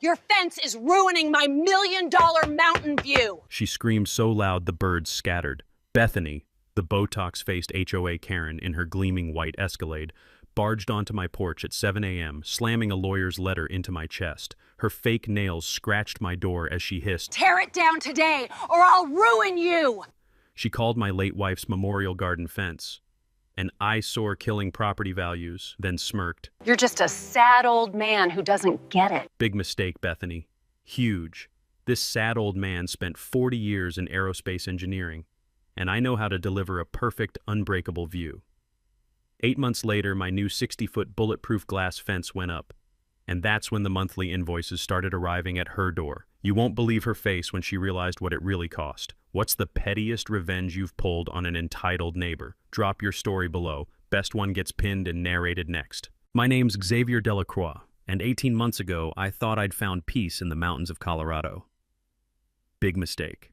Your fence is ruining my $1 million mountain view. She screamed so loud the birds scattered. Bethany, the Botox-faced HOA Karen in her gleaming white Escalade, barged onto my porch at 7 a.m., slamming a lawyer's letter into my chest. Her fake nails scratched my door as she hissed, "Tear it down today, or I'll ruin you!" She called my late wife's memorial garden fence an eyesore killing property values, then smirked. "You're just a sad old man who doesn't get it." Big mistake, Bethany. Huge. This sad old man spent 40 years in aerospace engineering, and I know how to deliver a perfect, unbreakable view. 8 months later, my new 60-foot bulletproof glass fence went up, and that's when the monthly invoices started arriving at her door. You won't believe her face when she realized what it really cost. What's the pettiest revenge you've pulled on an entitled neighbor? Drop your story below. Best one gets pinned and narrated next. My name's Xavier Delacroix, and 18 months ago, I thought I'd found peace in the mountains of Colorado. Big mistake.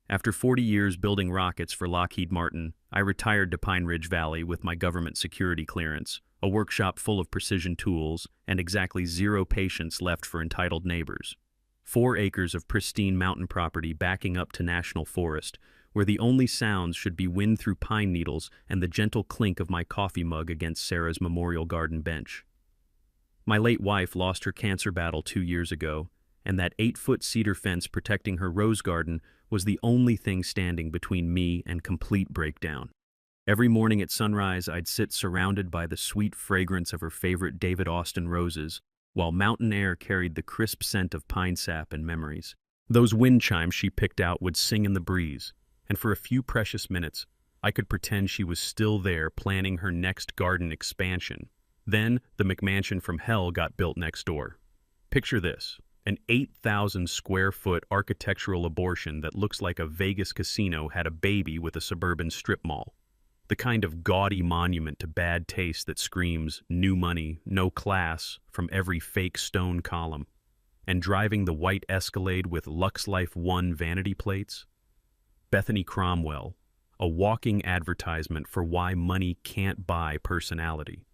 After 40 years building rockets for Lockheed Martin, I retired to Pine Ridge Valley with my government security clearance, a workshop full of precision tools, and exactly 0 patience left for entitled neighbors. 4 acres of pristine mountain property backing up to national forest, where the only sounds should be wind through pine needles and the gentle clink of my coffee mug against Sarah's memorial garden bench. My late wife lost her cancer battle 2 years ago, and that 8-foot cedar fence protecting her rose garden was the only thing standing between me and complete breakdown. Every morning at sunrise, I'd sit surrounded by the sweet fragrance of her favorite David Austin roses, while mountain air carried the crisp scent of pine sap and memories. Those wind chimes she picked out would sing in the breeze, and for a few precious minutes, I could pretend she was still there planning her next garden expansion. Then, the McMansion from hell got built next door. Picture this. An 8,000-square-foot architectural abortion that looks like a Vegas casino had a baby with a suburban strip mall. The kind of gaudy monument to bad taste that screams, new money, no class, from every fake stone column. And driving the white Escalade with Lux Life 1 vanity plates? Bethany Cromwell, a walking advertisement for why money can't buy personality.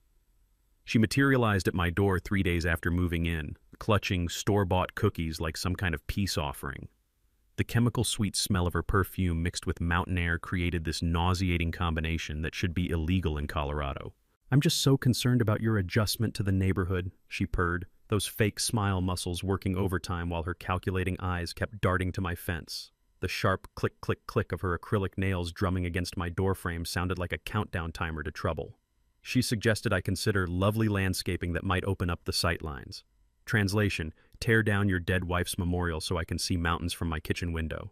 She materialized at my door 3 days after moving in, clutching store-bought cookies like some kind of peace offering. The chemical-sweet smell of her perfume mixed with mountain air created this nauseating combination that should be illegal in Colorado. "I'm just so concerned about your adjustment to the neighborhood," she purred, those fake smile muscles working overtime while her calculating eyes kept darting to my fence. The sharp click-click-click of her acrylic nails drumming against my doorframe sounded like a countdown timer to trouble. She suggested I consider lovely landscaping that might open up the sightlines. Translation: tear down your dead wife's memorial so I can see mountains from my kitchen window.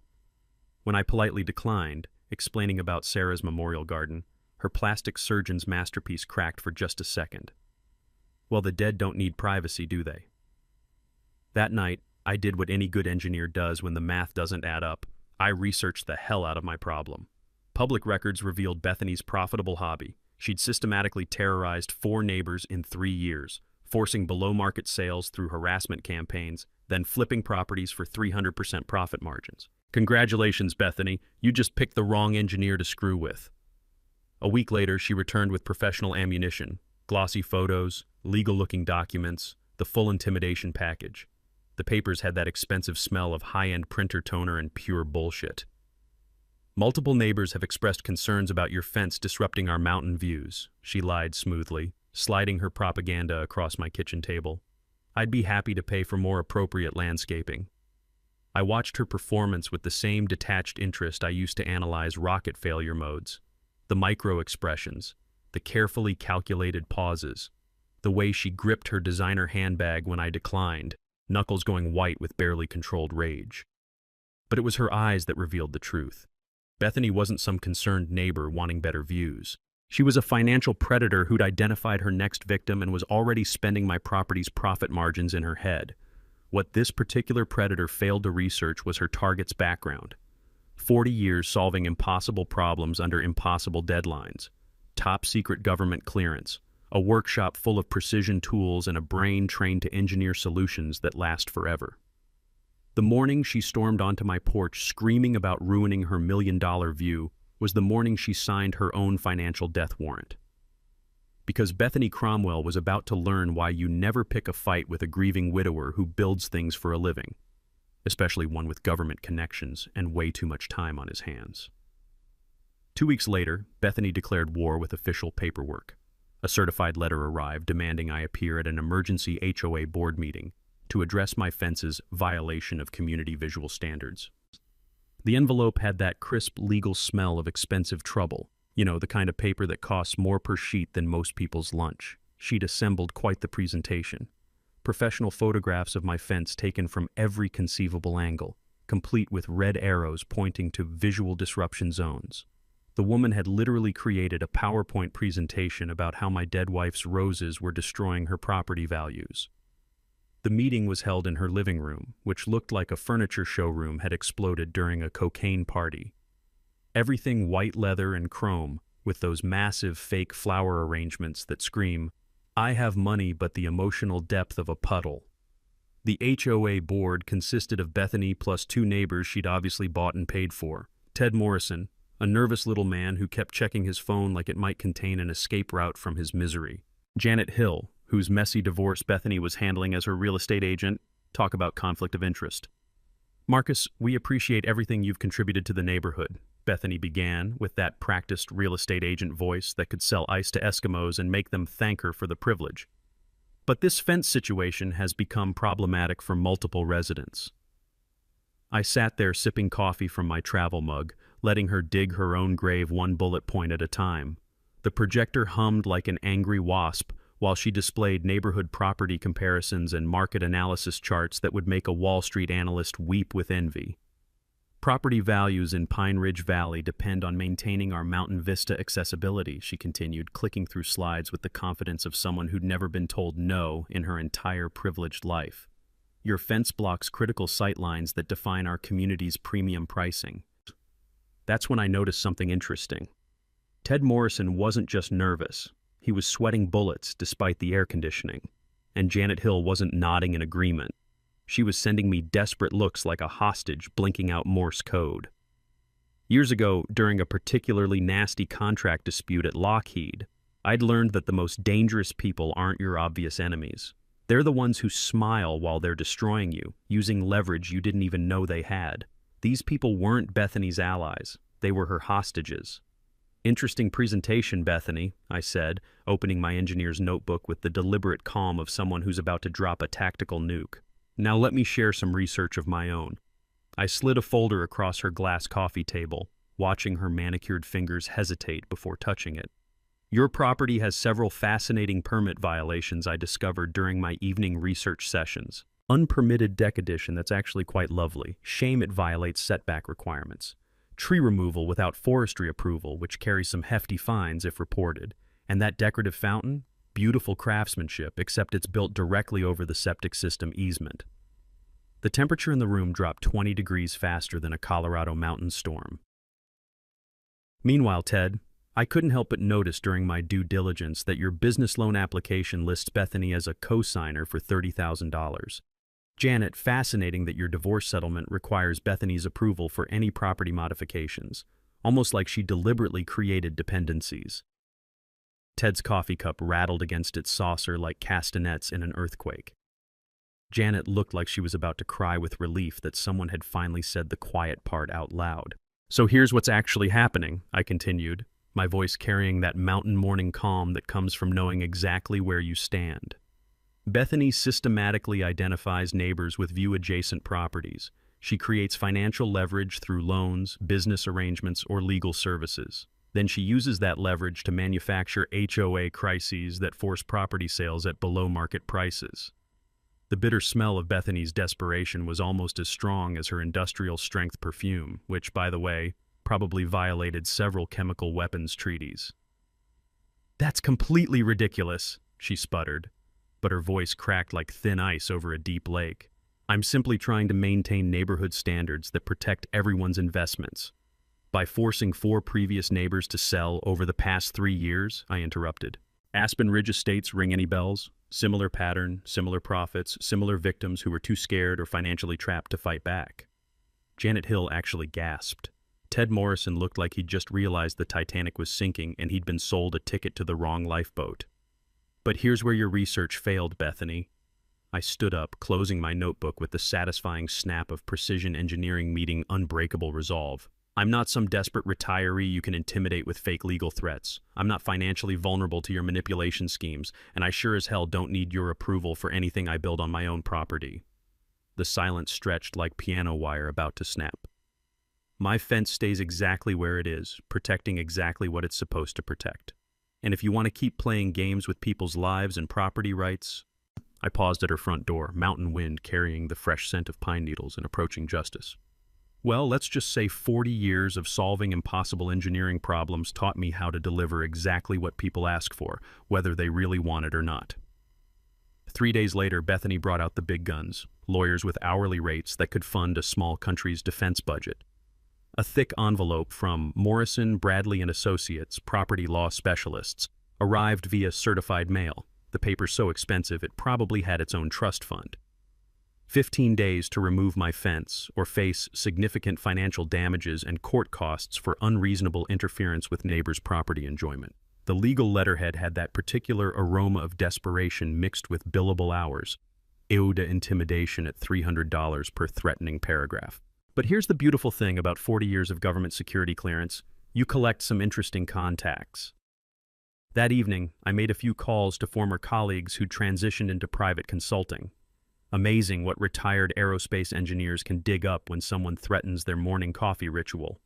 When I politely declined, explaining about Sarah's memorial garden, her plastic surgeon's masterpiece cracked for just a second. Well, the dead don't need privacy, do they? That night, I did what any good engineer does when the math doesn't add up. I researched the hell out of my problem. Public records revealed Bethany's profitable hobby. She'd systematically terrorized 4 neighbors in 3 years, forcing below-market sales through harassment campaigns, then flipping properties for 300% profit margins. Congratulations, Bethany. You just picked the wrong engineer to screw with. A week later, she returned with professional ammunition, glossy photos, legal-looking documents, the full intimidation package. The papers had that expensive smell of high-end printer toner and pure bullshit. "Multiple neighbors have expressed concerns about your fence disrupting our mountain views," she lied smoothly, sliding her propaganda across my kitchen table. "I'd be happy to pay for more appropriate landscaping." I watched her performance with the same detached interest I used to analyze rocket failure modes. The micro-expressions, the carefully calculated pauses, the way she gripped her designer handbag when I declined, knuckles going white with barely controlled rage. But it was her eyes that revealed the truth. Bethany wasn't some concerned neighbor wanting better views. She was a financial predator who'd identified her next victim and was already spending my property's profit margins in her head. What this particular predator failed to research was her target's background. 40 years solving impossible problems under impossible deadlines. Top-secret government clearance. A workshop full of precision tools and a brain trained to engineer solutions that last forever. The morning she stormed onto my porch screaming about ruining her $1 million view was the morning she signed her own financial death warrant. because Bethany Cromwell was about to learn why you never pick a fight with a grieving widower who builds things for a living, especially one with government connections and way too much time on his hands. 2 weeks later, Bethany declared war with official paperwork. A certified letter arrived demanding I appear at an emergency HOA board meeting to address my fence's violation of community visual standards. The envelope had that crisp legal smell of expensive trouble. You know, the kind of paper that costs more per sheet than most people's lunch. She'd assembled quite the presentation. Professional photographs of my fence taken from every conceivable angle, complete with red arrows pointing to visual disruption zones. The woman had literally created a PowerPoint presentation about how my dead wife's roses were destroying her property values. The meeting was held in her living room, which looked like a furniture showroom had exploded during a cocaine party. Everything white leather and chrome, with those massive fake flower arrangements that scream, "I have money but the emotional depth of a puddle." The HOA board consisted of Bethany plus 2 neighbors she'd obviously bought and paid for. Ted Morrison, a nervous little man who kept checking his phone like it might contain an escape route from his misery. Janet Hill, whose messy divorce Bethany was handling as her real estate agent. Talk about conflict of interest. "Marcus, we appreciate everything you've contributed to the neighborhood," Bethany began with that practiced real estate agent voice that could sell ice to Eskimos and make them thank her for the privilege. "But this fence situation has become problematic for multiple residents." I sat there sipping coffee from my travel mug, letting her dig her own grave one bullet point at a time. The projector hummed like an angry wasp while she displayed neighborhood property comparisons and market analysis charts that would make a Wall Street analyst weep with envy. "Property values in Pine Ridge Valley depend on maintaining our mountain vista accessibility," she continued, clicking through slides with the confidence of someone who'd never been told no in her entire privileged life. "Your fence blocks critical sightlines that define our community's premium pricing." That's when I noticed something interesting. Ted Morrison wasn't just nervous. He was sweating bullets despite the air conditioning. And Janet Hill wasn't nodding in agreement. She was sending me desperate looks like a hostage blinking out Morse code. Years ago, during a particularly nasty contract dispute at Lockheed, I'd learned that the most dangerous people aren't your obvious enemies. They're the ones who smile while they're destroying you, using leverage you didn't even know they had. These people weren't Bethany's allies. They were her hostages. "Interesting presentation, Bethany," I said, opening my engineer's notebook with the deliberate calm of someone who's about to drop a tactical nuke. "Now let me share some research of my own." I slid a folder across her glass coffee table, watching her manicured fingers hesitate before touching it. "Your property has several fascinating permit violations I discovered during my evening research sessions. Unpermitted deck addition that's actually quite lovely. Shame it violates setback requirements. Tree removal without forestry approval, which carries some hefty fines if reported. And that decorative fountain? Beautiful craftsmanship, except it's built directly over the septic system easement." The temperature in the room dropped 20 degrees faster than a Colorado mountain storm. "Meanwhile, Ted, I couldn't help but notice during my due diligence that your business loan application lists Bethany as a co-signer for $30,000. Janet, fascinating that your divorce settlement requires Bethany's approval for any property modifications, almost like she deliberately created dependencies." Ted's coffee cup rattled against its saucer like castanets in an earthquake. Janet looked like she was about to cry with relief that someone had finally said the quiet part out loud. "So here's what's actually happening," I continued, my voice carrying that mountain morning calm that comes from knowing exactly where you stand. "Bethany systematically identifies neighbors with view-adjacent properties. She creates financial leverage through loans, business arrangements, or legal services. Then she uses that leverage to manufacture HOA crises that force property sales at below-market prices." The bitter smell of Bethany's desperation was almost as strong as her industrial-strength perfume, which, by the way, probably violated several chemical weapons treaties. "That's completely ridiculous," she sputtered, but her voice cracked like thin ice over a deep lake. "I'm simply trying to maintain neighborhood standards that protect everyone's investments." "By forcing 4 previous neighbors to sell over the past 3 years," I interrupted. "Aspen Ridge Estates ring any bells? Similar pattern, similar profits, similar victims who were too scared or financially trapped to fight back." Janet Hill actually gasped. Ted Morrison looked like he'd just realized the Titanic was sinking and he'd been sold a ticket to the wrong lifeboat. But here's where your research failed, Bethany. I stood up, closing my notebook with the satisfying snap of precision engineering meeting unbreakable resolve. I'm not some desperate retiree you can intimidate with fake legal threats. I'm not financially vulnerable to your manipulation schemes, and I sure as hell don't need your approval for anything I build on my own property. The silence stretched like piano wire about to snap. My fence stays exactly where it is, protecting exactly what it's supposed to protect. And if you want to keep playing games with people's lives and property rights... I paused at her front door, mountain wind carrying the fresh scent of pine needles and approaching justice. Well, let's just say 40 years of solving impossible engineering problems taught me how to deliver exactly what people ask for, whether they really want it or not. 3 days later, Bethany brought out the big guns, lawyers with hourly rates that could fund a small country's defense budget. A thick envelope from Morrison, Bradley & Associates, property law specialists, arrived via certified mail. The paper's so expensive it probably had its own trust fund. 15 days to remove my fence or face significant financial damages and court costs for unreasonable interference with neighbors' property enjoyment. The legal letterhead had that particular aroma of desperation mixed with billable hours. EODA intimidation at $300 per threatening paragraph. But here's the beautiful thing about 40 years of government security clearance. You collect some interesting contacts. That evening, I made a few calls to former colleagues who'd transitioned into private consulting. Amazing what retired aerospace engineers can dig up when someone threatens their morning coffee ritual.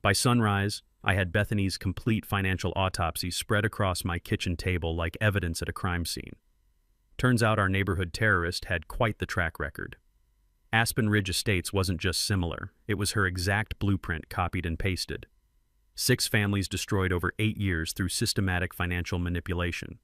By sunrise, I had Bethany's complete financial autopsy spread across my kitchen table like evidence at a crime scene. Turns out our neighborhood terrorist had quite the track record. Aspen Ridge Estates wasn't just similar, it was her exact blueprint copied and pasted. 6 families destroyed over 8 years through systematic financial manipulation.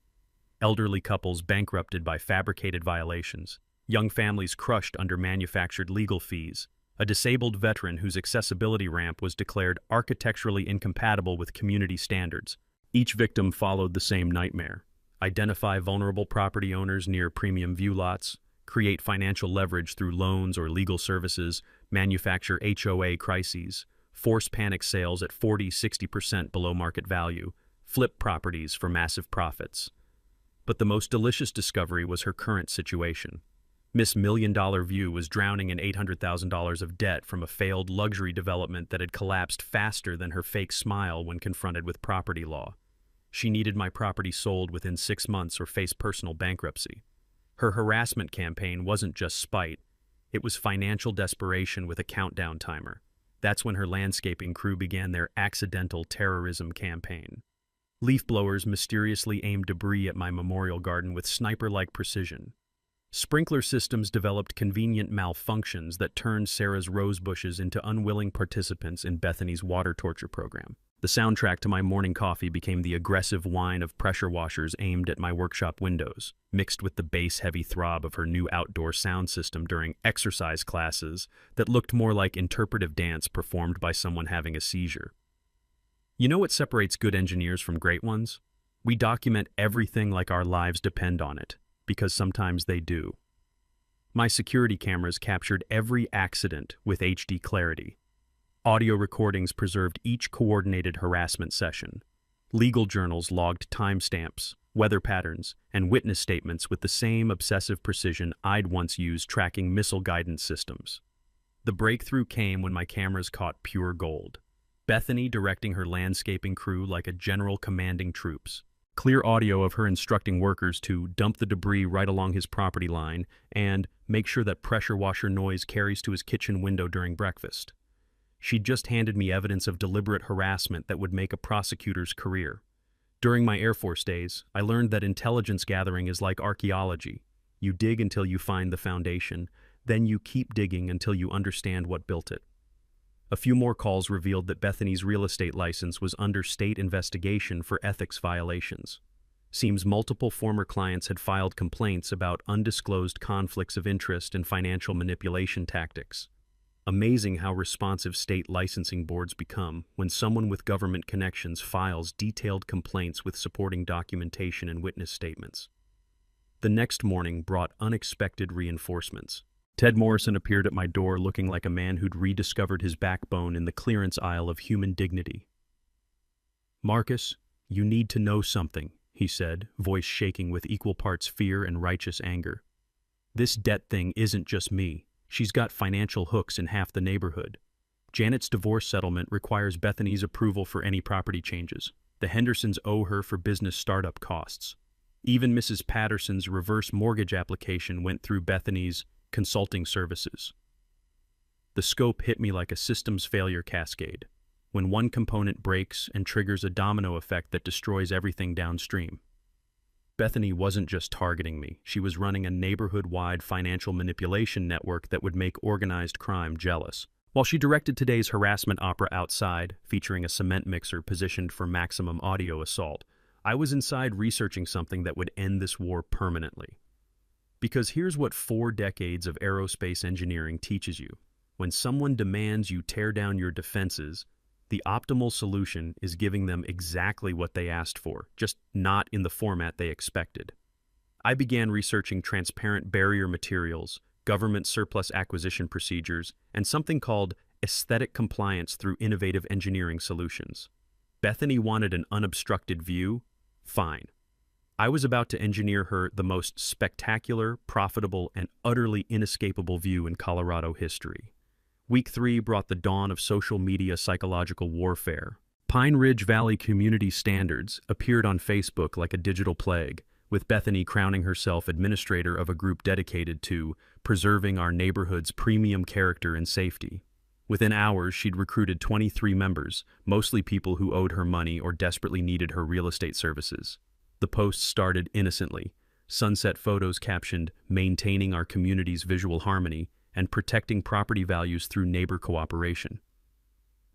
Elderly couples bankrupted by fabricated violations. Young families crushed under manufactured legal fees. A disabled veteran whose accessibility ramp was declared architecturally incompatible with community standards. Each victim followed the same nightmare. Identify vulnerable property owners near premium view lots, create financial leverage through loans or legal services, manufacture HOA crises, force panic sales at 40–60% below market value, flip properties for massive profits. But the most delicious discovery was her current situation. Miss $1 Million View was drowning in $800,000 of debt from a failed luxury development that had collapsed faster than her fake smile when confronted with property law. She needed my property sold within 6 months or face personal bankruptcy. Her harassment campaign wasn't just spite, it was financial desperation with a countdown timer. That's when her landscaping crew began their accidental terrorism campaign. Leaf blowers mysteriously aimed debris at my memorial garden with sniper-like precision. Sprinkler systems developed convenient malfunctions that turned Sarah's rose bushes into unwilling participants in Bethany's water torture program. The soundtrack to my morning coffee became the aggressive whine of pressure washers aimed at my workshop windows, mixed with the bass-heavy throb of her new outdoor sound system during exercise classes that looked more like interpretive dance performed by someone having a seizure. You know what separates good engineers from great ones? We document everything like our lives depend on it, because sometimes they do. My security cameras captured every accident with HD clarity. Audio recordings preserved each coordinated harassment session. Legal journals logged timestamps, weather patterns, and witness statements with the same obsessive precision I'd once used tracking missile guidance systems. The breakthrough came when my cameras caught pure gold. Bethany directing her landscaping crew like a general commanding troops. Clear audio of her instructing workers to dump the debris right along his property line and make sure that pressure washer noise carries to his kitchen window during breakfast. She'd just handed me evidence of deliberate harassment that would make a prosecutor's career. During my Air Force days, I learned that intelligence gathering is like archaeology. You dig until you find the foundation, then you keep digging until you understand what built it. A few more calls revealed that Bethany's real estate license was under state investigation for ethics violations. Seems multiple former clients had filed complaints about undisclosed conflicts of interest and financial manipulation tactics. Amazing how responsive state licensing boards become when someone with government connections files detailed complaints with supporting documentation and witness statements. The next morning brought unexpected reinforcements. Ted Morrison appeared at my door looking like a man who'd rediscovered his backbone in the clearance aisle of human dignity. "Marcus, you need to know something," he said, voice shaking with equal parts fear and righteous anger. This debt thing isn't just me. She's got financial hooks in half the neighborhood. Janet's divorce settlement requires Bethany's approval for any property changes. The Hendersons owe her for business startup costs. Even Mrs. Patterson's reverse mortgage application went through Bethany's consulting services. The scope hit me like a systems failure cascade, when one component breaks and triggers a domino effect that destroys everything downstream. Bethany wasn't just targeting me, she was running a neighborhood-wide financial manipulation network that would make organized crime jealous. While she directed today's harassment opera outside, featuring a cement mixer positioned for maximum audio assault, I was inside researching something that would end this war permanently. Because here's what 4 decades of aerospace engineering teaches you. When someone demands you tear down your defenses, the optimal solution is giving them exactly what they asked for, just not in the format they expected. I began researching transparent barrier materials, government surplus acquisition procedures, and something called aesthetic compliance through innovative engineering solutions. Bethany wanted an unobstructed view? Fine. I was about to engineer her the most spectacular, profitable, and utterly inescapable view in Colorado history. Week 3 brought the dawn of social media psychological warfare. Pine Ridge Valley Community Standards appeared on Facebook like a digital plague, with Bethany crowning herself administrator of a group dedicated to preserving our neighborhood's premium character and safety. Within hours, she'd recruited 23 members, mostly people who owed her money or desperately needed her real estate services. The posts started innocently. Sunset photos captioned, "Maintaining our community's visual harmony," and "Protecting property values through neighbor cooperation."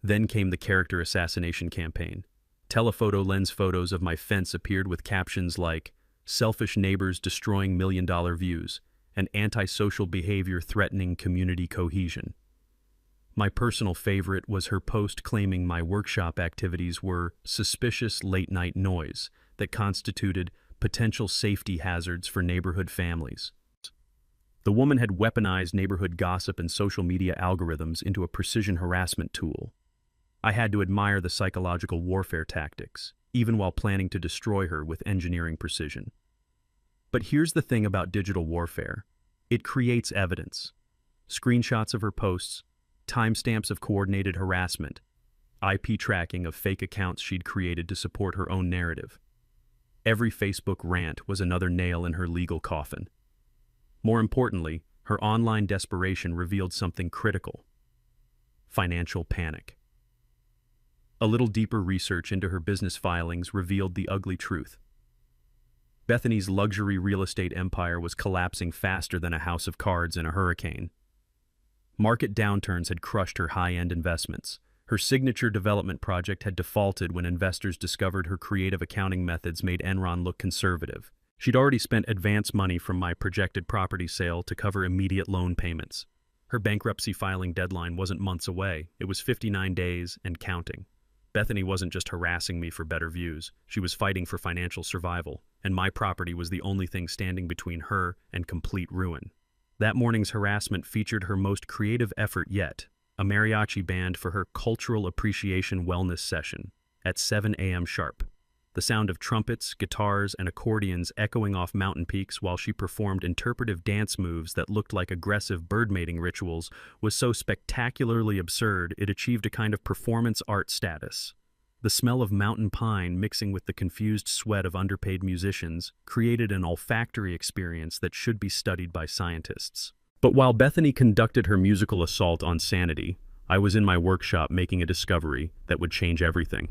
Then came the character assassination campaign. Telephoto lens photos of my fence appeared with captions like, "Selfish neighbors destroying million-dollar views," and "Antisocial behavior threatening community cohesion." My personal favorite was her post claiming my workshop activities were suspicious late-night noise that constituted potential safety hazards for neighborhood families. The woman had weaponized neighborhood gossip and social media algorithms into a precision harassment tool. I had to admire the psychological warfare tactics, even while planning to destroy her with engineering precision. But here's the thing about digital warfare. It creates evidence. Screenshots of her posts, timestamps of coordinated harassment, IP tracking of fake accounts she'd created to support her own narrative. Every Facebook rant was another nail in her legal coffin. More importantly, her online desperation revealed something critical: financial panic. A little deeper research into her business filings revealed the ugly truth. Bethany's luxury real estate empire was collapsing faster than a house of cards in a hurricane. Market downturns had crushed her high-end investments. Her signature development project had defaulted when investors discovered her creative accounting methods made Enron look conservative. She'd already spent advance money from my projected property sale to cover immediate loan payments. Her bankruptcy filing deadline wasn't months away. It was 59 days and counting. Bethany wasn't just harassing me for better views. She was fighting for financial survival, and my property was the only thing standing between her and complete ruin. That morning's harassment featured her most creative effort yet, a mariachi band for her cultural appreciation wellness session at 7 a.m. sharp. The sound of trumpets, guitars, and accordions echoing off mountain peaks while she performed interpretive dance moves that looked like aggressive bird-mating rituals was so spectacularly absurd it achieved a kind of performance art status. The smell of mountain pine mixing with the confused sweat of underpaid musicians created an olfactory experience that should be studied by scientists. But while Bethany conducted her musical assault on sanity, I was in my workshop making a discovery that would change everything.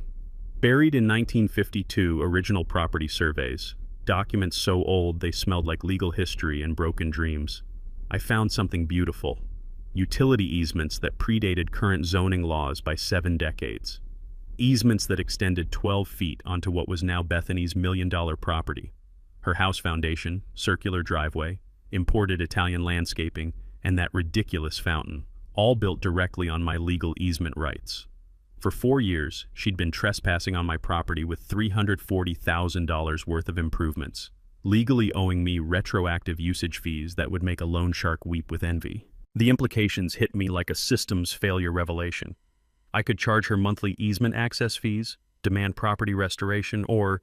Buried in 1952 original property surveys, documents so old they smelled like legal history and broken dreams, I found something beautiful: utility easements that predated current zoning laws by 7 decades. Easements that extended 12 feet onto what was now Bethany's million-dollar property. Her house foundation, circular driveway, imported Italian landscaping, and that ridiculous fountain, all built directly on my legal easement rights. For 4 years, she'd been trespassing on my property with $340,000 worth of improvements, legally owing me retroactive usage fees that would make a loan shark weep with envy. The implications hit me like a systems failure revelation. I could charge her monthly easement access fees, demand property restoration, or,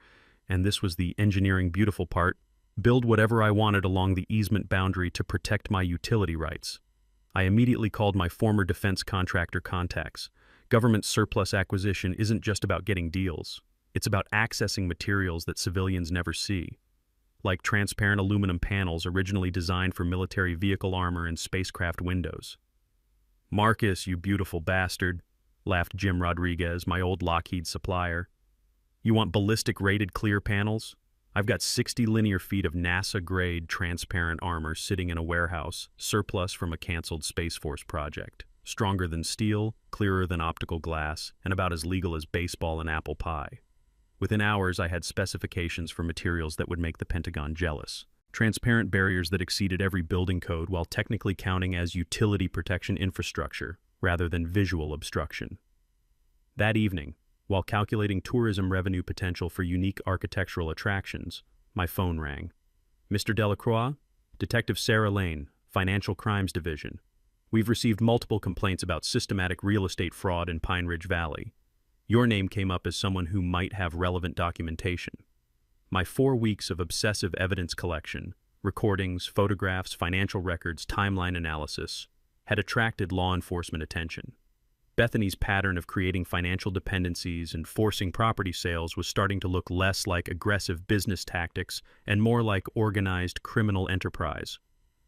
and this was the engineering beautiful part, build whatever I wanted along the easement boundary to protect my utility rights. I immediately called my former defense contractor contacts. Government surplus acquisition isn't just about getting deals. It's about accessing materials that civilians never see, like transparent aluminum panels originally designed for military vehicle armor and spacecraft windows. "Marcus, you beautiful bastard," laughed Jim Rodriguez, my old Lockheed supplier. "You want ballistic-rated clear panels? I've got 60 linear feet of NASA-grade transparent armor sitting in a warehouse, surplus from a canceled Space Force project. Stronger than steel, clearer than optical glass, and about as legal as baseball and apple pie." Within hours, I had specifications for materials that would make the Pentagon jealous. Transparent barriers that exceeded every building code while technically counting as utility protection infrastructure, rather than visual obstruction. That evening, while calculating tourism revenue potential for unique architectural attractions, my phone rang. "Mr. Delacroix? Detective Sarah Lane, Financial Crimes Division. We've received multiple complaints about systematic real estate fraud in Pine Ridge Valley. Your name came up as someone who might have relevant documentation." My 4 weeks of obsessive evidence collection, recordings, photographs, financial records, timeline analysis, had attracted law enforcement attention. Bethany's pattern of creating financial dependencies and forcing property sales was starting to look less like aggressive business tactics and more like organized criminal enterprise.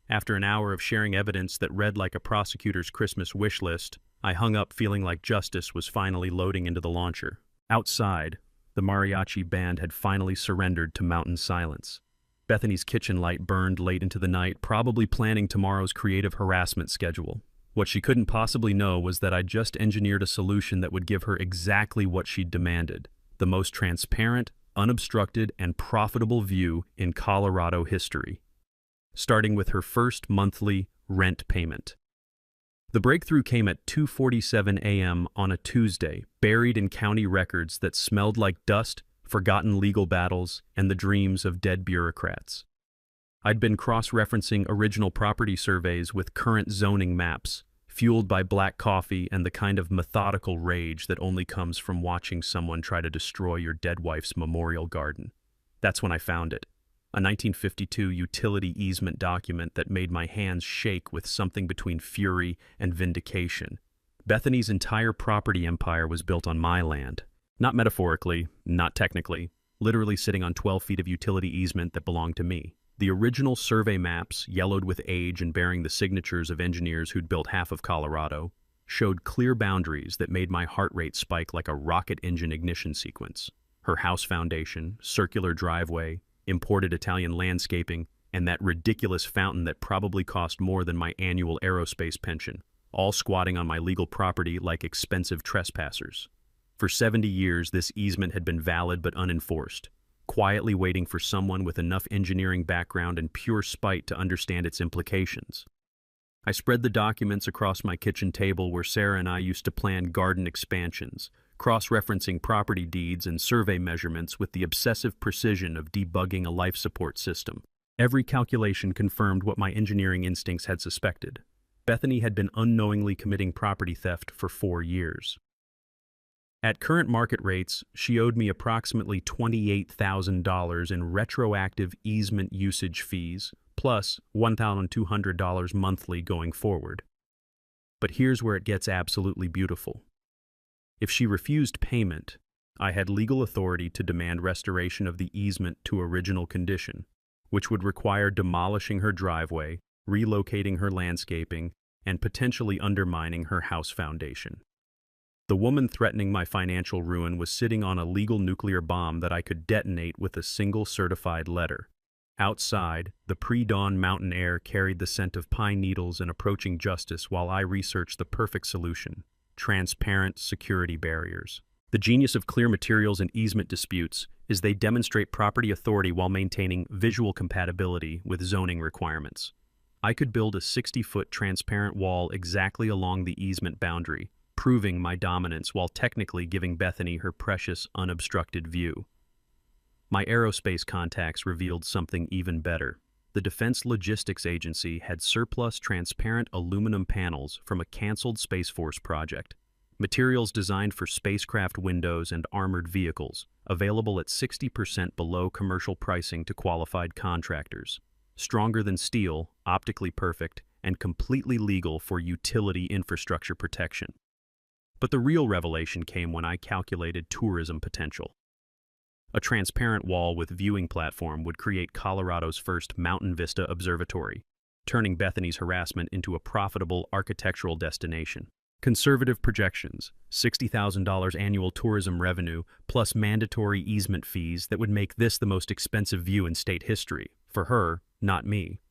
After an hour of sharing evidence that read like a prosecutor's Christmas wish list, I hung up feeling like justice was finally loading into the launcher. Outside, the mariachi band had finally surrendered to mountain silence. Bethany's kitchen light burned late into the night, probably planning tomorrow's creative harassment schedule. What she couldn't possibly know was that I'd just engineered a solution that would give her exactly what she'd demanded: the most transparent, unobstructed, and profitable view in Colorado history, starting with her first monthly rent payment. The breakthrough came at 2:47 a.m. on a Tuesday, buried in county records that smelled like dust, forgotten legal battles, and the dreams of dead bureaucrats. I'd been cross-referencing original property surveys with current zoning maps, fueled by black coffee and the kind of methodical rage that only comes from watching someone try to destroy your dead wife's memorial garden. That's when I found it. A 1952 utility easement document that made my hands shake with something between fury and vindication. Bethany's entire property empire was built on my land. Not metaphorically, not technically, literally sitting on 12 feet of utility easement that belonged to me. The original survey maps, yellowed with age and bearing the signatures of engineers who'd built half of Colorado, showed clear boundaries that made my heart rate spike like a rocket engine ignition sequence. Her house foundation, circular driveway, imported Italian landscaping, and that ridiculous fountain that probably cost more than my annual aerospace pension, all squatting on my legal property like expensive trespassers. For 70 years, this easement had been valid but unenforced, quietly waiting for someone with enough engineering background and pure spite to understand its implications. I spread the documents across my kitchen table where Sarah and I used to plan garden expansions, cross-referencing property deeds and survey measurements with the obsessive precision of debugging a life support system. Every calculation confirmed what my engineering instincts had suspected. Bethany had been unknowingly committing property theft for 4 years. At current market rates, she owed me approximately $28,000 in retroactive easement usage fees, plus $1,200 monthly going forward. But here's where it gets absolutely beautiful. If she refused payment, I had legal authority to demand restoration of the easement to original condition, which would require demolishing her driveway, relocating her landscaping, and potentially undermining her house foundation. The woman threatening my financial ruin was sitting on a legal nuclear bomb that I could detonate with a single certified letter. Outside, the pre-dawn mountain air carried the scent of pine needles and approaching justice while I researched the perfect solution: transparent security barriers. The genius of clear materials in easement disputes is they demonstrate property authority while maintaining visual compatibility with zoning requirements. I could build a 60-foot transparent wall exactly along the easement boundary, proving my dominance while technically giving Bethany her precious, unobstructed view. My aerospace contacts revealed something even better. The Defense Logistics Agency had surplus transparent aluminum panels from a canceled Space Force project, materials designed for spacecraft windows and armored vehicles, available at 60% below commercial pricing to qualified contractors. Stronger than steel, optically perfect, and completely legal for utility infrastructure protection. But the real revelation came when I calculated tourism potential. A transparent wall with viewing platform would create Colorado's first mountain vista observatory, turning Bethany's harassment into a profitable architectural destination. Conservative projections, $60,000 annual tourism revenue, plus mandatory easement fees that would make this the most expensive view in state history. For her, not me.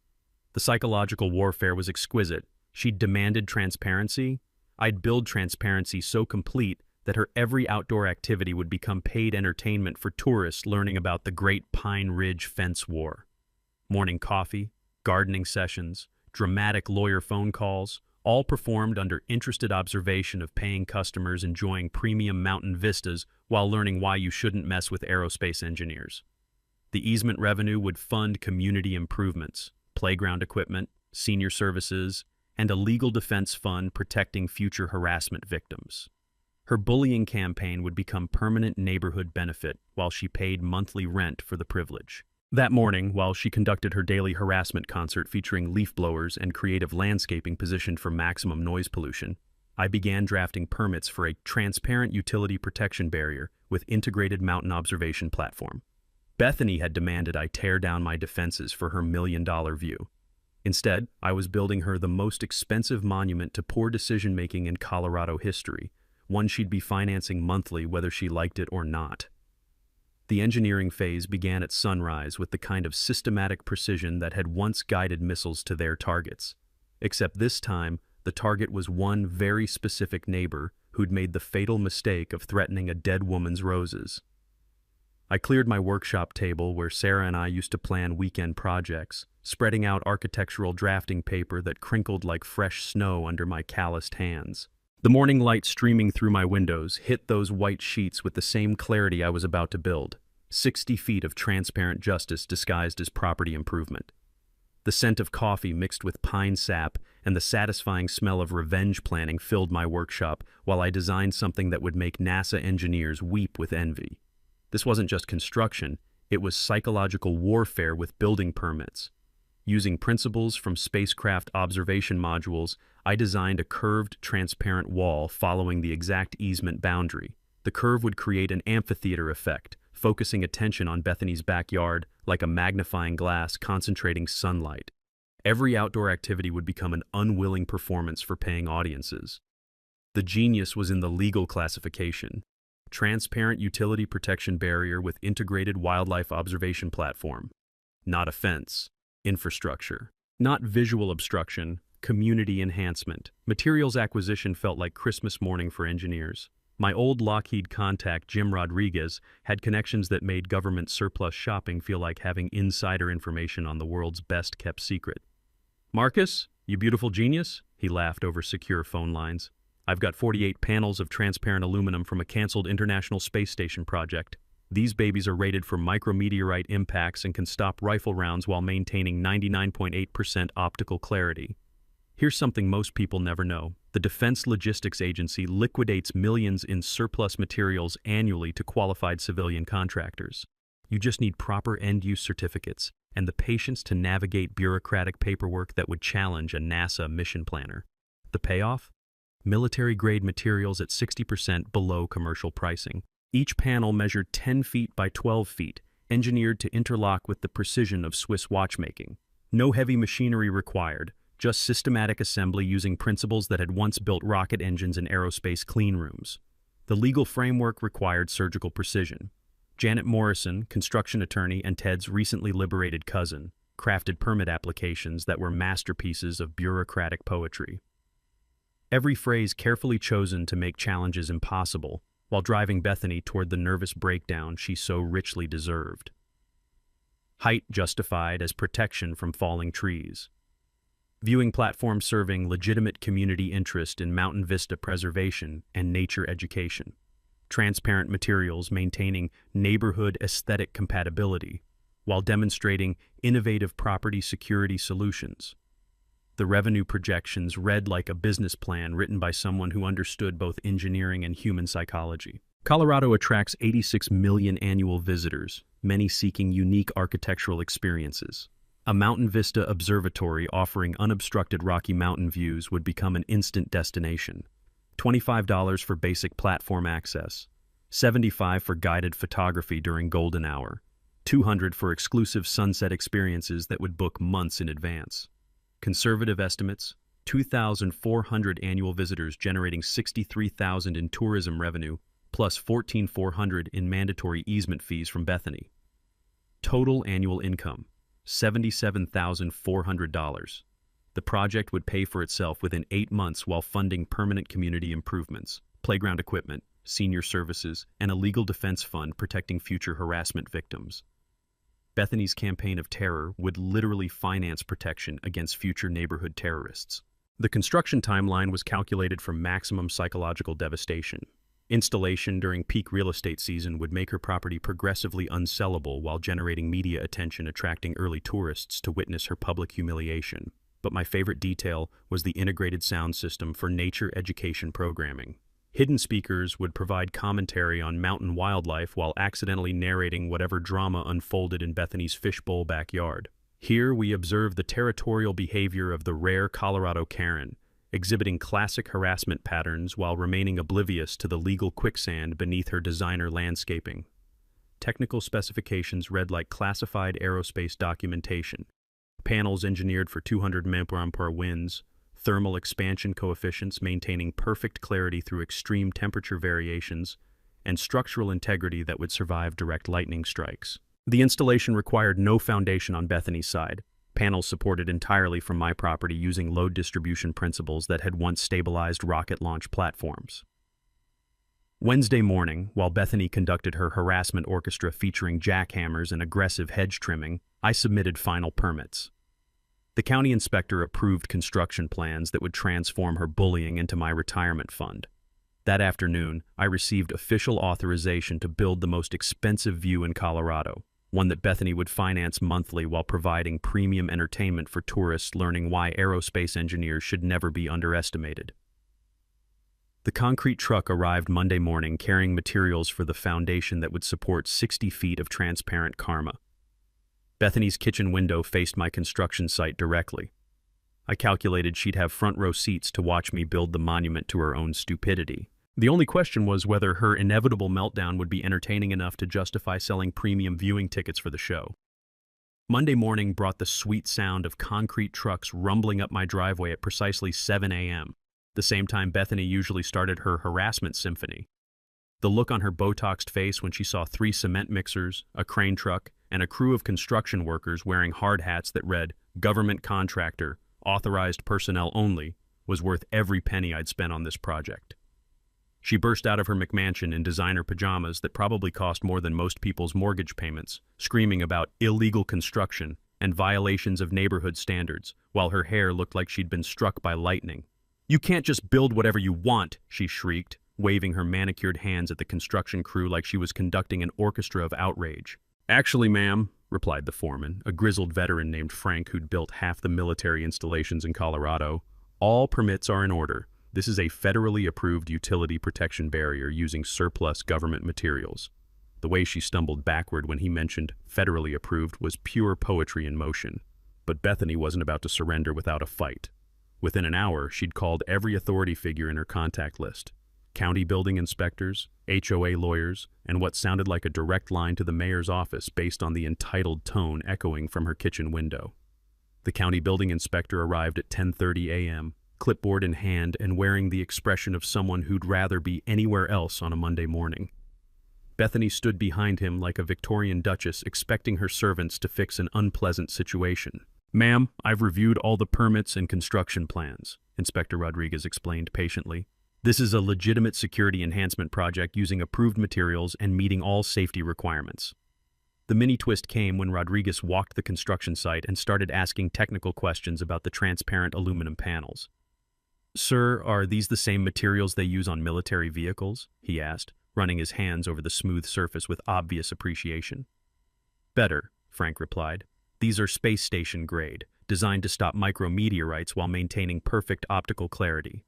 The psychological warfare was exquisite. She'd demanded transparency. I'd build transparency so complete that her every outdoor activity would become paid entertainment for tourists learning about the Great Pine Ridge Fence War. Morning coffee, gardening sessions, dramatic lawyer phone calls, all performed under interested observation of paying customers enjoying premium mountain vistas while learning why you shouldn't mess with aerospace engineers. The easement revenue would fund community improvements, playground equipment, senior services, and a legal defense fund protecting future harassment victims. Her bullying campaign would become permanent neighborhood benefit while she paid monthly rent for the privilege. That morning, while she conducted her daily harassment concert featuring leaf blowers and creative landscaping positioned for maximum noise pollution, I began drafting permits for a transparent utility protection barrier with integrated mountain observation platform. Bethany had demanded I tear down my defenses for her million-dollar view. Instead, I was building her the most expensive monument to poor decision-making in Colorado history, one she'd be financing monthly whether she liked it or not. The engineering phase began at sunrise with the kind of systematic precision that had once guided missiles to their targets. Except this time, the target was one very specific neighbor who'd made the fatal mistake of threatening a dead woman's roses. I cleared my workshop table where Sarah and I used to plan weekend projects, spreading out architectural drafting paper that crinkled like fresh snow under my calloused hands. The morning light streaming through my windows hit those white sheets with the same clarity I was about to build. 60 feet of transparent justice disguised as property improvement. The scent of coffee mixed with pine sap and the satisfying smell of revenge planning filled my workshop while I designed something that would make NASA engineers weep with envy. This wasn't just construction, it was psychological warfare with building permits. Using principles from spacecraft observation modules, I designed a curved, transparent wall following the exact easement boundary. The curve would create an amphitheater effect, focusing attention on Bethany's backyard like a magnifying glass concentrating sunlight. Every outdoor activity would become an unwilling performance for paying audiences. The genius was in the legal classification. Transparent utility protection barrier with integrated wildlife observation platform. Not a fence. Infrastructure. Not visual obstruction, community enhancement. Materials acquisition felt like Christmas morning for engineers. My old Lockheed contact, Jim Rodriguez, had connections that made government surplus shopping feel like having insider information on the world's best-kept secret. "Marcus, you beautiful genius," he laughed over secure phone lines. "I've got 48 panels of transparent aluminum from a canceled International Space Station project. These babies are rated for micrometeorite impacts and can stop rifle rounds while maintaining 99.8% optical clarity. Here's something most people never know. The Defense Logistics Agency liquidates millions in surplus materials annually to qualified civilian contractors. You just need proper end-use certificates and the patience to navigate bureaucratic paperwork that would challenge a NASA mission planner. The payoff? Military-grade materials at 60% below commercial pricing. Each panel measured 10 feet by 12 feet, engineered to interlock with the precision of Swiss watchmaking. No heavy machinery required, just systematic assembly using principles that had once built rocket engines in aerospace clean rooms. The legal framework required surgical precision. Janet Morrison, construction attorney and Ted's recently liberated cousin, crafted permit applications that were masterpieces of bureaucratic poetry. Every phrase carefully chosen to make challenges impossible, while driving Bethany toward the nervous breakdown she so richly deserved. Height justified as protection from falling trees. Viewing platform serving legitimate community interest in mountain vista preservation and nature education. Transparent materials maintaining neighborhood aesthetic compatibility, while demonstrating innovative property security solutions. The revenue projections read like a business plan written by someone who understood both engineering and human psychology. Colorado attracts 86 million annual visitors, many seeking unique architectural experiences. A mountain vista observatory offering unobstructed Rocky Mountain views would become an instant destination. $25 for basic platform access, $75 for guided photography during golden hour, $200 for exclusive sunset experiences that would book months in advance. Conservative estimates, 2,400 annual visitors generating $63,000 in tourism revenue, plus $14,400 in mandatory easement fees from Bethany. Total annual income, $77,400. The project would pay for itself within 8 months while funding permanent community improvements, playground equipment, senior services, and a legal defense fund protecting future harassment victims. Bethany's campaign of terror would literally finance protection against future neighborhood terrorists. The construction timeline was calculated for maximum psychological devastation. Installation during peak real estate season would make her property progressively unsellable while generating media attention, attracting early tourists to witness her public humiliation. But my favorite detail was the integrated sound system for nature education programming. Hidden speakers would provide commentary on mountain wildlife while accidentally narrating whatever drama unfolded in Bethany's fishbowl backyard. Here we observe the territorial behavior of the rare Colorado Karen, exhibiting classic harassment patterns while remaining oblivious to the legal quicksand beneath her designer landscaping. Technical specifications read like classified aerospace documentation. Panels engineered for 200 mAh winds, thermal expansion coefficients maintaining perfect clarity through extreme temperature variations, and structural integrity that would survive direct lightning strikes. The installation required no foundation on Bethany's side. Panels supported entirely from my property using load distribution principles that had once stabilized rocket launch platforms. Wednesday morning, while Bethany conducted her harassment orchestra featuring jackhammers and aggressive hedge trimming, I submitted final permits. The county inspector approved construction plans that would transform her bullying into my retirement fund. That afternoon, I received official authorization to build the most expensive view in Colorado, one that Bethany would finance monthly while providing premium entertainment for tourists learning why aerospace engineers should never be underestimated. The concrete truck arrived Monday morning carrying materials for the foundation that would support 60 feet of transparent karma. Bethany's kitchen window faced my construction site directly. I calculated she'd have front row seats to watch me build the monument to her own stupidity. The only question was whether her inevitable meltdown would be entertaining enough to justify selling premium viewing tickets for the show. Monday morning brought the sweet sound of concrete trucks rumbling up my driveway at precisely 7 a.m., the same time Bethany usually started her harassment symphony. The look on her Botoxed face when she saw 3 cement mixers, a crane truck, and a crew of construction workers wearing hard hats that read, "Government Contractor, Authorized Personnel Only," was worth every penny I'd spent on this project. She burst out of her McMansion in designer pajamas that probably cost more than most people's mortgage payments, screaming about illegal construction and violations of neighborhood standards, while her hair looked like she'd been struck by lightning. "You can't just build whatever you want," she shrieked, waving her manicured hands at the construction crew like she was conducting an orchestra of outrage. "Actually, ma'am," replied the foreman, a grizzled veteran named Frank who'd built half the military installations in Colorado, "all permits are in order. This is a federally approved utility protection barrier using surplus government materials." The way she stumbled backward when he mentioned federally approved was pure poetry in motion. But Bethany wasn't about to surrender without a fight. Within an hour, she'd called every authority figure in her contact list. County building inspectors, HOA lawyers, and what sounded like a direct line to the mayor's office based on the entitled tone echoing from her kitchen window. The county building inspector arrived at 10:30 a.m., clipboard in hand and wearing the expression of someone who'd rather be anywhere else on a Monday morning. Bethany stood behind him like a Victorian duchess expecting her servants to fix an unpleasant situation. "Ma'am, I've reviewed all the permits and construction plans," Inspector Rodriguez explained patiently. "This is a legitimate security enhancement project using approved materials and meeting all safety requirements." The mini-twist came when Rodriguez walked the construction site and started asking technical questions about the transparent aluminum panels. "Sir, are these the same materials they use on military vehicles?" he asked, running his hands over the smooth surface with obvious appreciation. "Better," Frank replied. "These are space station grade, designed to stop micrometeorites while maintaining perfect optical clarity."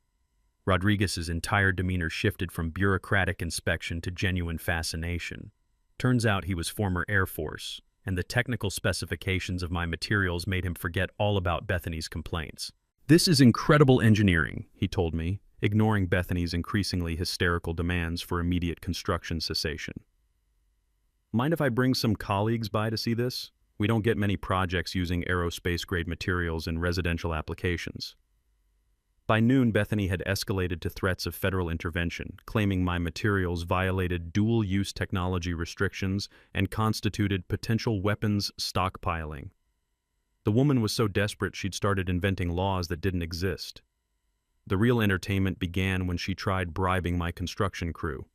Rodriguez's entire demeanor shifted from bureaucratic inspection to genuine fascination. Turns out he was former Air Force, and the technical specifications of my materials made him forget all about Bethany's complaints. "This is incredible engineering," he told me, ignoring Bethany's increasingly hysterical demands for immediate construction cessation. "Mind if I bring some colleagues by to see this? We don't get many projects using aerospace-grade materials in residential applications." By noon, Bethany had escalated to threats of federal intervention, claiming my materials violated dual-use technology restrictions and constituted potential weapons stockpiling. The woman was so desperate she'd started inventing laws that didn't exist. The real entertainment began when she tried bribing my construction crew.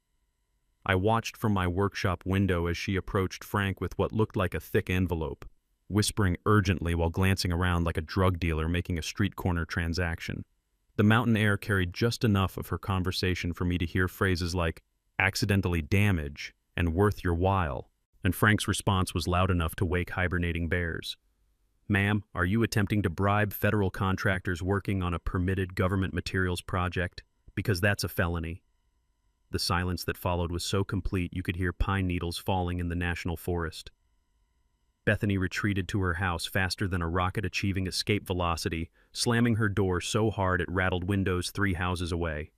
I watched from my workshop window as she approached Frank with what looked like a thick envelope, whispering urgently while glancing around like a drug dealer making a street corner transaction. The mountain air carried just enough of her conversation for me to hear phrases like "accidentally damage" and "worth your while," and Frank's response was loud enough to wake hibernating bears. "Ma'am, are you attempting to bribe federal contractors working on a permitted government materials project? Because that's a felony." The silence that followed was so complete you could hear pine needles falling in the national forest. Bethany retreated to her house faster than a rocket achieving escape velocity, slamming her door so hard it rattled windows 3 houses away.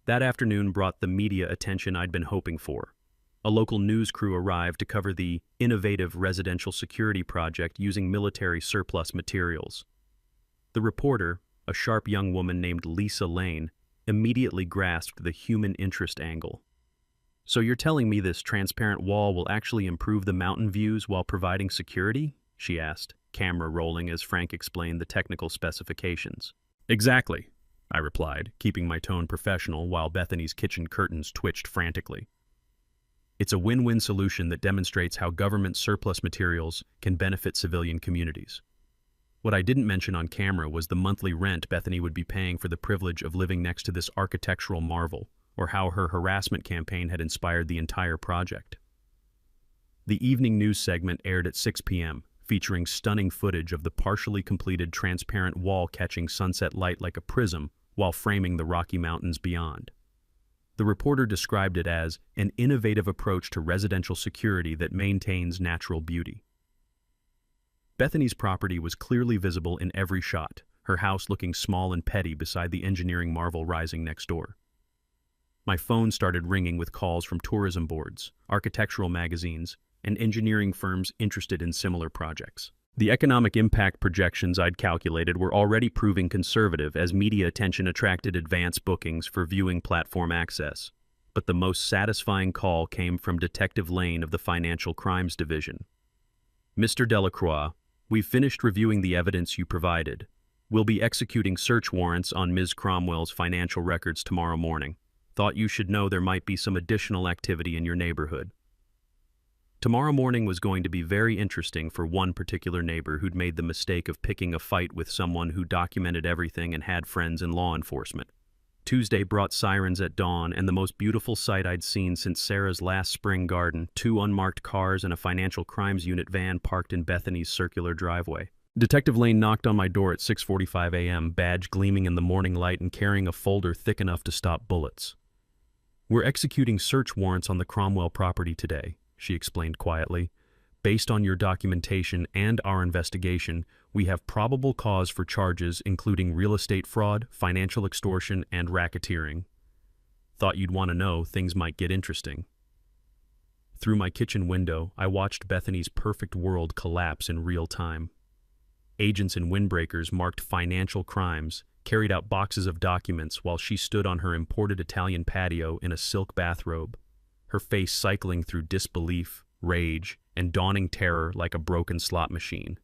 That afternoon brought the media attention I'd been hoping for. A local news crew arrived to cover the innovative residential security project using military surplus materials. The reporter, a sharp young woman named Lisa Lane, immediately grasped the human interest angle. "So you're telling me this transparent wall will actually improve the mountain views while providing security?" she asked, camera rolling as Frank explained the technical specifications. "Exactly," I replied, keeping my tone professional while Bethany's kitchen curtains twitched frantically. "It's a win-win solution that demonstrates how government surplus materials can benefit civilian communities." What I didn't mention on camera was the monthly rent Bethany would be paying for the privilege of living next to this architectural marvel, or how her harassment campaign had inspired the entire project. The evening news segment aired at 6 p.m., featuring stunning footage of the partially completed transparent wall catching sunset light like a prism while framing the Rocky Mountains beyond. The reporter described it as an innovative approach to residential security that maintains natural beauty. Bethany's property was clearly visible in every shot, her house looking small and petty beside the engineering marvel rising next door. My phone started ringing with calls from tourism boards, architectural magazines, and engineering firms interested in similar projects. The economic impact projections I'd calculated were already proving conservative as media attention attracted advance bookings for viewing platform access. But the most satisfying call came from Detective Lane of the Financial Crimes Division. "Mr. Delacroix, we've finished reviewing the evidence you provided. We'll be executing search warrants on Ms. Cromwell's financial records tomorrow morning. Thought you should know there might be some additional activity in your neighborhood." Tomorrow morning was going to be very interesting for one particular neighbor who'd made the mistake of picking a fight with someone who documented everything and had friends in law enforcement. Tuesday brought sirens at dawn and the most beautiful sight I'd seen since Sarah's last spring garden, 2 unmarked cars and a financial crimes unit van parked in Bethany's circular driveway. Detective Lane knocked on my door at 6:45 a.m., badge gleaming in the morning light and carrying a folder thick enough to stop bullets. "We're executing search warrants on the Cromwell property today," she explained quietly. "Based on your documentation and our investigation, we have probable cause for charges including real estate fraud, financial extortion, and racketeering. Thought you'd want to know, things might get interesting." Through my kitchen window, I watched Bethany's perfect world collapse in real time. Agents in windbreakers marked financial crimes, carried out boxes of documents while she stood on her imported Italian patio in a silk bathrobe, her face cycling through disbelief, rage, and dawning terror like a broken slot machine.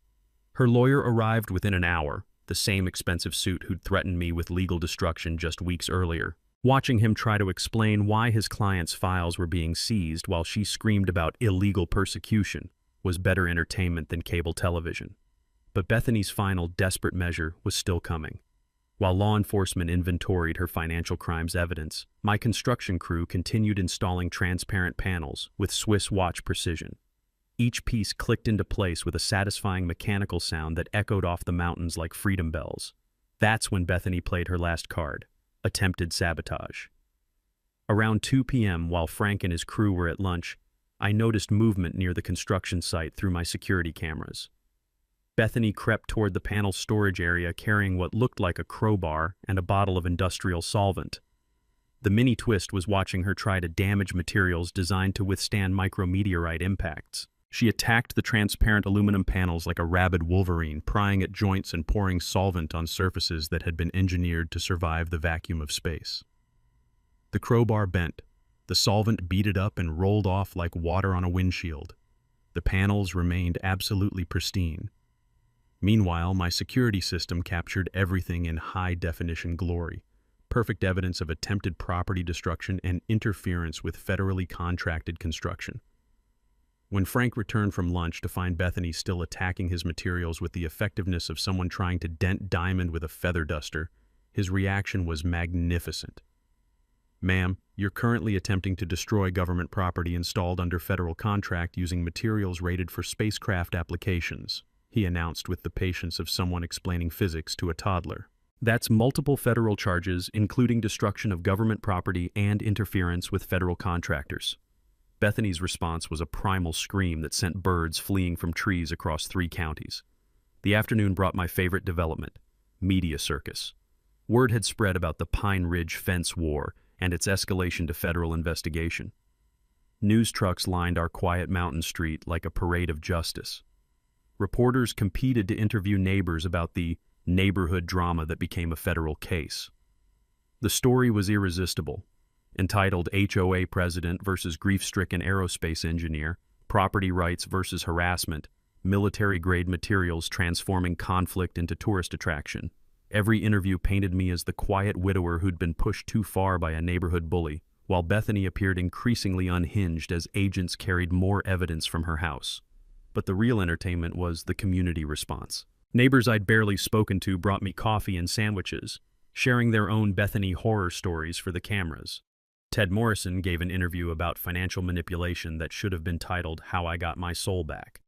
Her lawyer arrived within an hour, the same expensive suit who'd threatened me with legal destruction just weeks earlier. Watching him try to explain why his client's files were being seized while she screamed about illegal persecution was better entertainment than cable television. But Bethany's final desperate measure was still coming. While law enforcement inventoried her financial crimes evidence, my construction crew continued installing transparent panels with Swiss watch precision. Each piece clicked into place with a satisfying mechanical sound that echoed off the mountains like freedom bells. That's when Bethany played her last card, attempted sabotage. Around 2 p.m., while Frank and his crew were at lunch, I noticed movement near the construction site through my security cameras. Bethany crept toward the panel storage area carrying what looked like a crowbar and a bottle of industrial solvent. The mini twist was watching her try to damage materials designed to withstand micrometeorite impacts. She attacked the transparent aluminum panels like a rabid wolverine, prying at joints and pouring solvent on surfaces that had been engineered to survive the vacuum of space. The crowbar bent. The solvent beaded up and rolled off like water on a windshield. The panels remained absolutely pristine. Meanwhile, my security system captured everything in high-definition glory, perfect evidence of attempted property destruction and interference with federally contracted construction. When Frank returned from lunch to find Bethany still attacking his materials with the effectiveness of someone trying to dent diamond with a feather duster, his reaction was magnificent. "Ma'am, you're currently attempting to destroy government property installed under federal contract using materials rated for spacecraft applications," he announced with the patience of someone explaining physics to a toddler. "That's multiple federal charges, including destruction of government property and interference with federal contractors." Bethany's response was a primal scream that sent birds fleeing from trees across 3 counties. The afternoon brought my favorite development, media circus. Word had spread about the Pine Ridge fence war and its escalation to federal investigation. News trucks lined our quiet mountain street like a parade of justice. Reporters competed to interview neighbors about the neighborhood drama that became a federal case. The story was irresistible. Entitled HOA President versus Grief-Stricken Aerospace Engineer, Property Rights versus Harassment, Military-Grade Materials Transforming Conflict into Tourist Attraction. Every interview painted me as the quiet widower who'd been pushed too far by a neighborhood bully, while Bethany appeared increasingly unhinged as agents carried more evidence from her house. But the real entertainment was the community response. Neighbors I'd barely spoken to brought me coffee and sandwiches, sharing their own Bethany horror stories for the cameras. Ted Morrison gave an interview about financial manipulation that should have been titled "How I Got My Soul Back."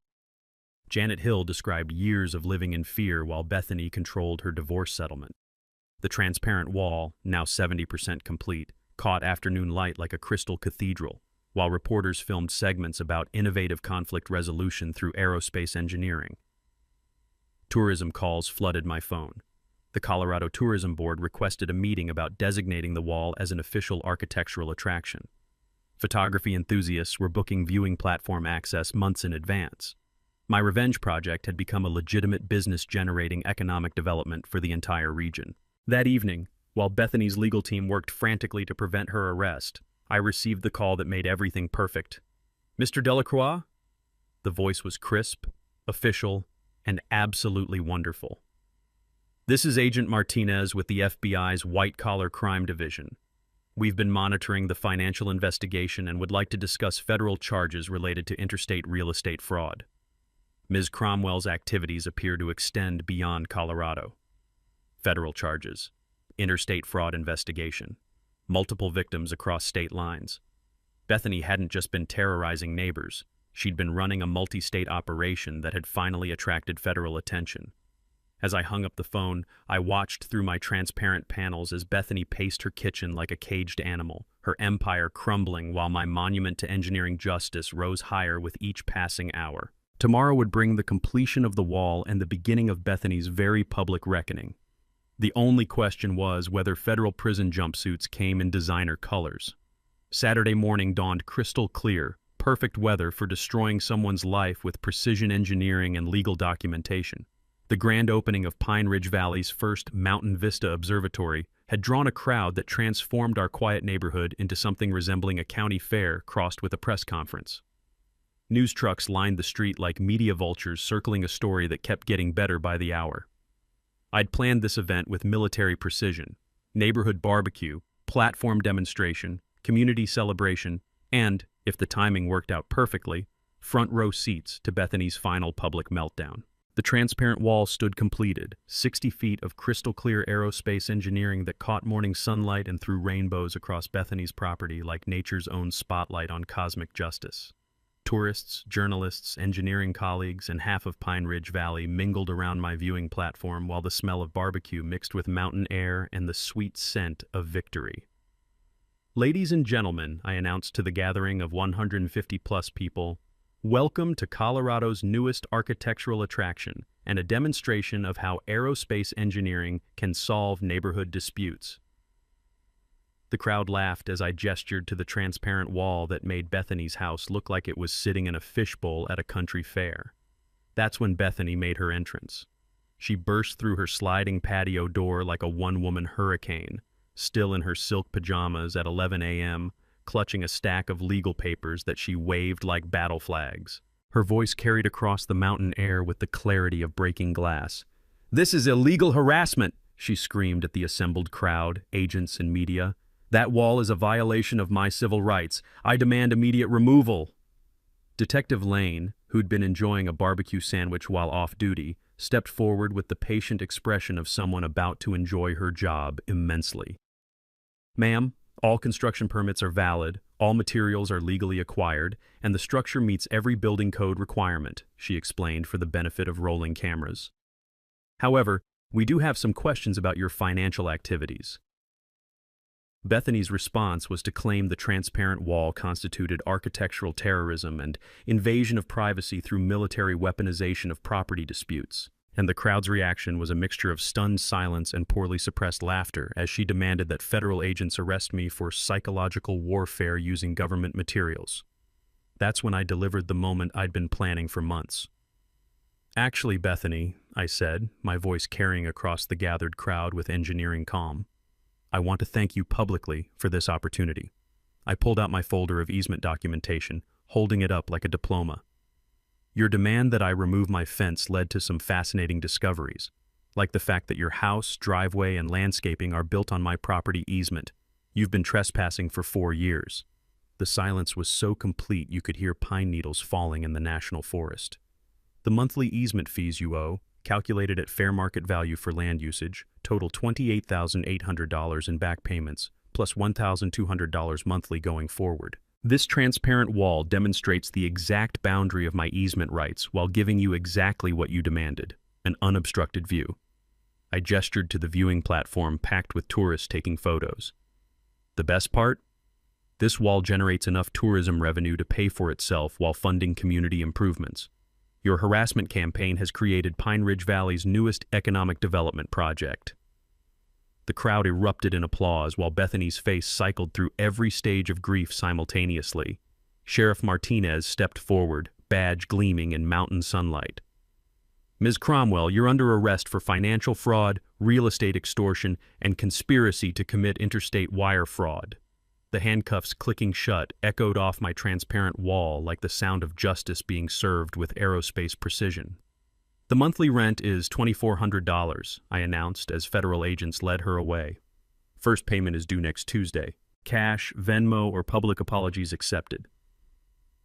Janet Hill described years of living in fear while Bethany controlled her divorce settlement. The transparent wall, now 70% complete, caught afternoon light like a crystal cathedral, while reporters filmed segments about innovative conflict resolution through aerospace engineering. Tourism calls flooded my phone. The Colorado Tourism Board requested a meeting about designating the wall as an official architectural attraction. Photography enthusiasts were booking viewing platform access months in advance. My revenge project had become a legitimate business-generating economic development for the entire region. That evening, while Bethany's legal team worked frantically to prevent her arrest, I received the call that made everything perfect. "Mr. Delacroix?" The voice was crisp, official, and absolutely wonderful. "This is Agent Martinez with the FBI's White-Collar Crime Division. We've been monitoring the financial investigation and would like to discuss federal charges related to interstate real estate fraud. Ms. Cromwell's activities appear to extend beyond Colorado. Federal charges, interstate fraud investigation, multiple victims across state lines. Bethany hadn't just been terrorizing neighbors. She'd been running a multi-state operation that had finally attracted federal attention. As I hung up the phone, I watched through my transparent panels as Bethany paced her kitchen like a caged animal, her empire crumbling while my monument to engineering justice rose higher with each passing hour. Tomorrow would bring the completion of the wall and the beginning of Bethany's very public reckoning. The only question was whether federal prison jumpsuits came in designer colors. Saturday morning dawned crystal clear, perfect weather for destroying someone's life with precision engineering and legal documentation. The grand opening of Pine Ridge Valley's first Mountain Vista Observatory had drawn a crowd that transformed our quiet neighborhood into something resembling a county fair crossed with a press conference. News trucks lined the street like media vultures circling a story that kept getting better by the hour. I'd planned this event with military precision: neighborhood barbecue, platform demonstration, community celebration, and, if the timing worked out perfectly, front row seats to Bethany's final public meltdown. The transparent wall stood completed, 60 feet of crystal-clear aerospace engineering that caught morning sunlight and threw rainbows across Bethany's property like nature's own spotlight on cosmic justice. Tourists, journalists, engineering colleagues, and half of Pine Ridge Valley mingled around my viewing platform while the smell of barbecue mixed with mountain air and the sweet scent of victory. Ladies and gentlemen, I announced to the gathering of 150-plus people, welcome to Colorado's newest architectural attraction and a demonstration of how aerospace engineering can solve neighborhood disputes. The crowd laughed as I gestured to the transparent wall that made Bethany's house look like it was sitting in a fishbowl at a country fair. That's when Bethany made her entrance. She burst through her sliding patio door like a one-woman hurricane, still in her silk pajamas at 11 a.m., clutching a stack of legal papers that she waved like battle flags. Her voice carried across the mountain air with the clarity of breaking glass. "This is illegal harassment," she screamed at the assembled crowd, agents, and media. "That wall is a violation of my civil rights. I demand immediate removal." Detective Lane, who'd been enjoying a barbecue sandwich while off duty, stepped forward with the patient expression of someone about to enjoy her job immensely. "Ma'am, all construction permits are valid, all materials are legally acquired, and the structure meets every building code requirement," she explained for the benefit of rolling cameras. "However, we do have some questions about your financial activities." Bethany's response was to claim the transparent wall constituted architectural terrorism and invasion of privacy through military weaponization of property disputes. And the crowd's reaction was a mixture of stunned silence and poorly suppressed laughter as she demanded that federal agents arrest me for psychological warfare using government materials. That's when I delivered the moment I'd been planning for months. "Actually, Bethany," I said, my voice carrying across the gathered crowd with engineering calm, "I want to thank you publicly for this opportunity." I pulled out my folder of easement documentation, holding it up like a diploma. "Your demand that I remove my fence led to some fascinating discoveries, like the fact that your house, driveway, and landscaping are built on my property easement. You've been trespassing for 4 years. The silence was so complete you could hear pine needles falling in the national forest. "The monthly easement fees you owe, calculated at fair market value for land usage, total $28,800 in back payments, plus $1,200 monthly going forward. This transparent wall demonstrates the exact boundary of my easement rights while giving you exactly what you demanded, an unobstructed view." I gestured to the viewing platform packed with tourists taking photos. "The best part? This wall generates enough tourism revenue to pay for itself while funding community improvements. Your harassment campaign has created Pine Ridge Valley's newest economic development project." The crowd erupted in applause while Bethany's face cycled through every stage of grief simultaneously. Sheriff Martinez stepped forward, badge gleaming in mountain sunlight. "Ms. Cromwell, you're under arrest for financial fraud, real estate extortion, and conspiracy to commit interstate wire fraud." The handcuffs clicking shut echoed off my transparent wall like the sound of justice being served with aerospace precision. "The monthly rent is $2,400, I announced as federal agents led her away. "First payment is due next Tuesday. Cash, Venmo, or public apologies accepted."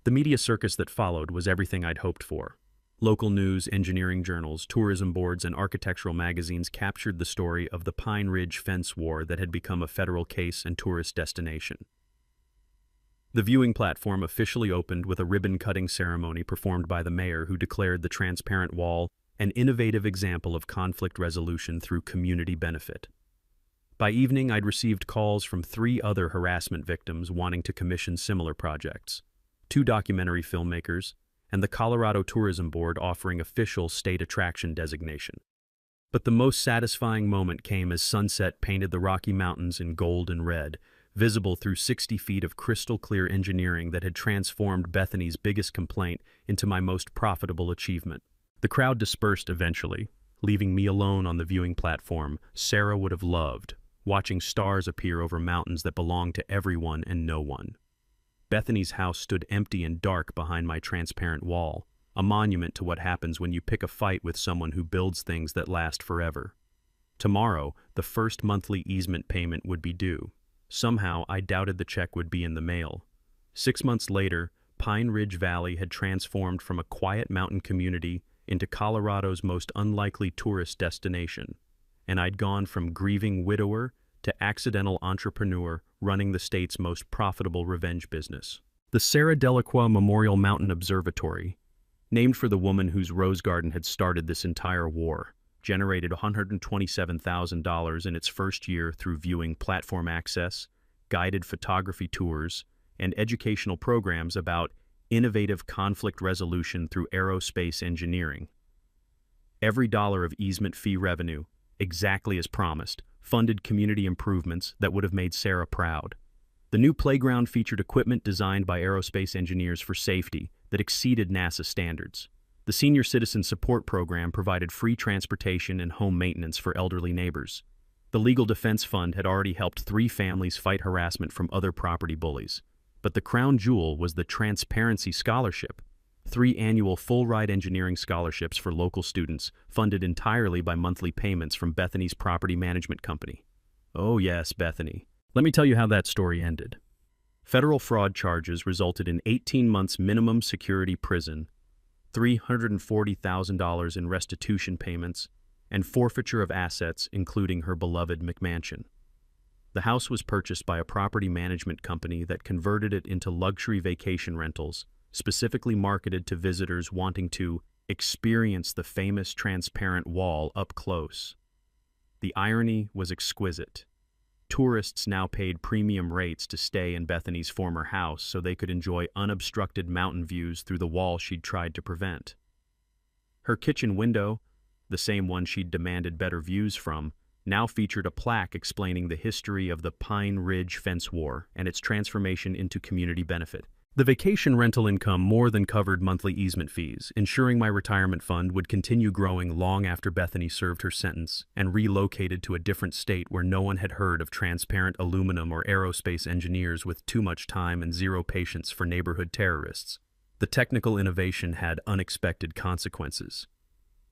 The media circus that followed was everything I'd hoped for. Local news, engineering journals, tourism boards, and architectural magazines captured the story of the Pine Ridge fence war that had become a federal case and tourist destination. The viewing platform officially opened with a ribbon-cutting ceremony performed by the mayor, who declared the transparent wall an innovative example of conflict resolution through community benefit. By evening, I'd received calls from 3 other harassment victims wanting to commission similar projects, 2 documentary filmmakers, and the Colorado Tourism Board offering official state attraction designation. But the most satisfying moment came as sunset painted the Rocky Mountains in gold and red, visible through 60 feet of crystal-clear engineering that had transformed Bethany's biggest complaint into my most profitable achievement. The crowd dispersed eventually, leaving me alone on the viewing platform Sarah would have loved, watching stars appear over mountains that belonged to everyone and no one. Bethany's house stood empty and dark behind my transparent wall, a monument to what happens when you pick a fight with someone who builds things that last forever. Tomorrow, the first monthly easement payment would be due. Somehow, I doubted the check would be in the mail. 6 months later, Pine Ridge Valley had transformed from a quiet mountain community into Colorado's most unlikely tourist destination, and I'd gone from grieving widower to accidental entrepreneur running the state's most profitable revenge business. The Sarah Delacroix Memorial Mountain Observatory, named for the woman whose rose garden had started this entire war, generated $127,000 in its first year through viewing platform access, guided photography tours, and educational programs about innovative conflict resolution through aerospace engineering. Every dollar of easement fee revenue, exactly as promised, funded community improvements that would have made Sarah proud. The new playground featured equipment designed by aerospace engineers for safety that exceeded NASA standards. The Senior Citizen Support Program provided free transportation and home maintenance for elderly neighbors. The Legal Defense Fund had already helped 3 families fight harassment from other property bullies. But the crown jewel was the Transparency Scholarship, 3 annual full-ride engineering scholarships for local students, funded entirely by monthly payments from Bethany's property management company. Oh yes, Bethany. Let me tell you how that story ended. Federal fraud charges resulted in 18 months minimum security prison, $340,000 in restitution payments, and forfeiture of assets, including her beloved McMansion. The house was purchased by a property management company that converted it into luxury vacation rentals, specifically marketed to visitors wanting to experience the famous transparent wall up close. The irony was exquisite. Tourists now paid premium rates to stay in Bethany's former house so they could enjoy unobstructed mountain views through the wall she'd tried to prevent. Her kitchen window, the same one she'd demanded better views from, now featured a plaque explaining the history of the Pine Ridge Fence War and its transformation into community benefit. The vacation rental income more than covered monthly easement fees, ensuring my retirement fund would continue growing long after Bethany served her sentence and relocated to a different state where no one had heard of transparent aluminum or aerospace engineers with too much time and zero patience for neighborhood terrorists. The technical innovation had unexpected consequences.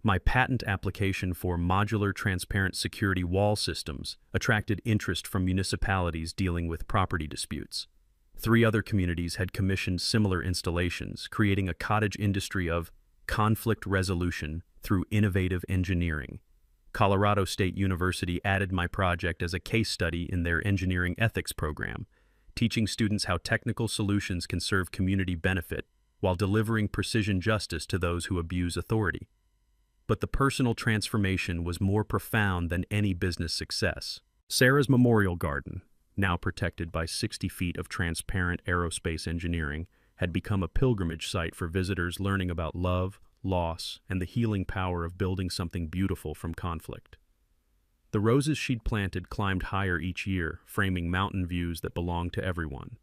My patent application for modular transparent security wall systems attracted interest from municipalities dealing with property disputes. 3 other communities had commissioned similar installations, creating a cottage industry of conflict resolution through innovative engineering. Colorado State University added my project as a case study in their engineering ethics program, teaching students how technical solutions can serve community benefit while delivering precision justice to those who abuse authority. But the personal transformation was more profound than any business success. Sarah's Memorial Garden, now protected by 60 feet of transparent aerospace engineering, had become a pilgrimage site for visitors learning about love, loss, and the healing power of building something beautiful from conflict. The roses she'd planted climbed higher each year, framing mountain views that belonged to everyone.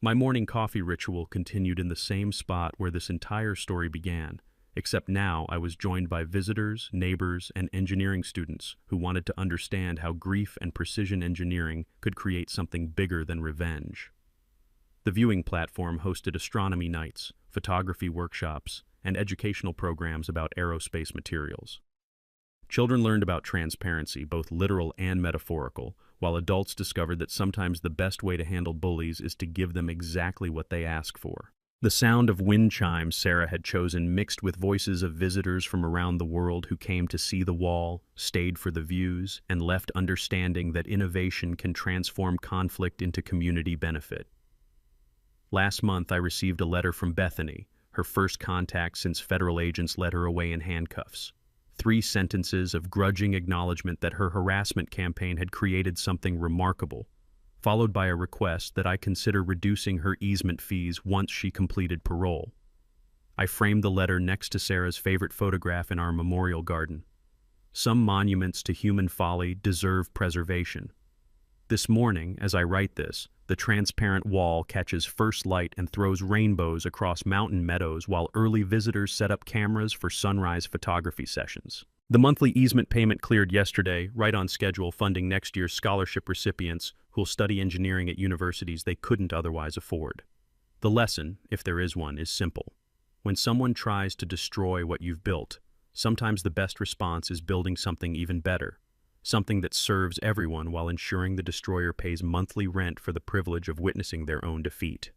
My morning coffee ritual continued in the same spot where this entire story began, except now I was joined by visitors, neighbors, and engineering students who wanted to understand how grief and precision engineering could create something bigger than revenge. The viewing platform hosted astronomy nights, photography workshops, and educational programs about aerospace materials. Children learned about transparency, both literal and metaphorical, while adults discovered that sometimes the best way to handle bullies is to give them exactly what they ask for. The sound of wind chimes Sarah had chosen mixed with voices of visitors from around the world who came to see the wall, stayed for the views, and left understanding that innovation can transform conflict into community benefit. Last month, I received a letter from Bethany, her first contact since federal agents led her away in handcuffs. 3 sentences of grudging acknowledgement that her harassment campaign had created something remarkable, followed by a request that I consider reducing her easement fees once she completed parole. I framed the letter next to Sarah's favorite photograph in our memorial garden. Some monuments to human folly deserve preservation. This morning, as I write this, the transparent wall catches first light and throws rainbows across mountain meadows while early visitors set up cameras for sunrise photography sessions. The monthly easement payment cleared yesterday, right on schedule, funding next year's scholarship recipients who'll study engineering at universities they couldn't otherwise afford. The lesson, if there is one, is simple. When someone tries to destroy what you've built, sometimes the best response is building something even better, something that serves everyone while ensuring the destroyer pays monthly rent for the privilege of witnessing their own defeat.